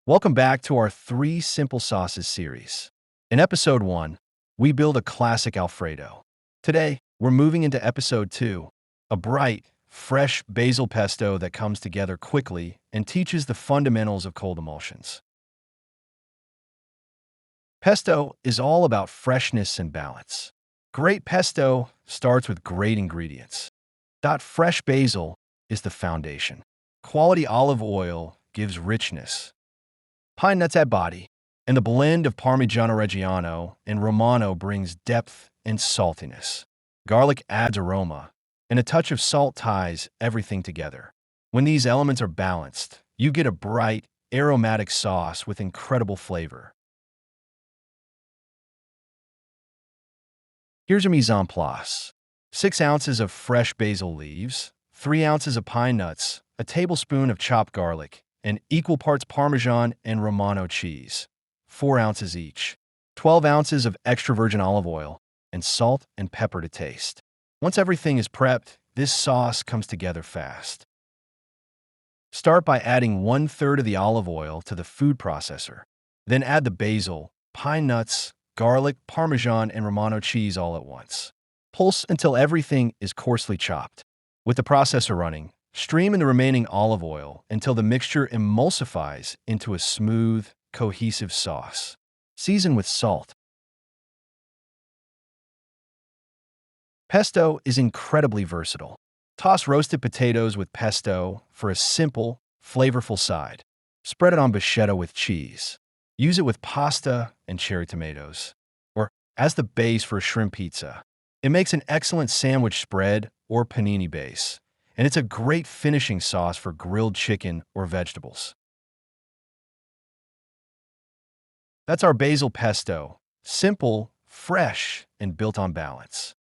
Welcome back to our 3 Simple Sauces series. In episode 1, we build a classic Alfredo. Today, we're moving into episode 2, a bright, fresh basil pesto that comes together quickly and teaches the fundamentals of cold emulsions. Pesto is all about freshness and balance. Great pesto starts with great ingredients. Fresh basil is the foundation. Quality olive oil gives richness. Pine nuts add body, and the blend of Parmigiano Reggiano and Romano brings depth and saltiness. Garlic adds aroma, and a touch of salt ties everything together. When these elements are balanced, you get a bright, aromatic sauce with incredible flavor. Here's your mise en place. 6 ounces of fresh basil leaves, 3 ounces of pine nuts, a tablespoon of chopped garlic, and equal parts Parmesan and Romano cheese, 4 ounces each, 12 ounces of extra virgin olive oil, and salt and pepper to taste. Once everything is prepped, this sauce comes together fast. Start by adding 1/3 of the olive oil to the food processor. Then add the basil, pine nuts, garlic, Parmesan, and Romano cheese all at once. Pulse until everything is coarsely chopped. With the processor running, stream in the remaining olive oil until the mixture emulsifies into a smooth, cohesive sauce. Season with salt. Pesto is incredibly versatile. Toss roasted potatoes with pesto for a simple, flavorful side. Spread it on bruschetta with cheese. Use it with pasta and cherry tomatoes, or as the base for a shrimp pizza. It makes an excellent sandwich spread or panini base, and it's a great finishing sauce for grilled chicken or vegetables. That's our basil pesto, simple, fresh, and built on balance.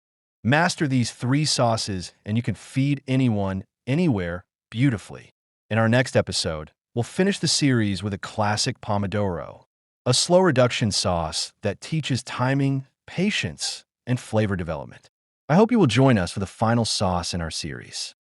Master these 3 sauces and you can feed anyone, anywhere, beautifully. In our next episode, we'll finish the series with a classic pomodoro, a slow reduction sauce that teaches timing, patience, and flavor development. I hope you will join us for the final sauce in our series.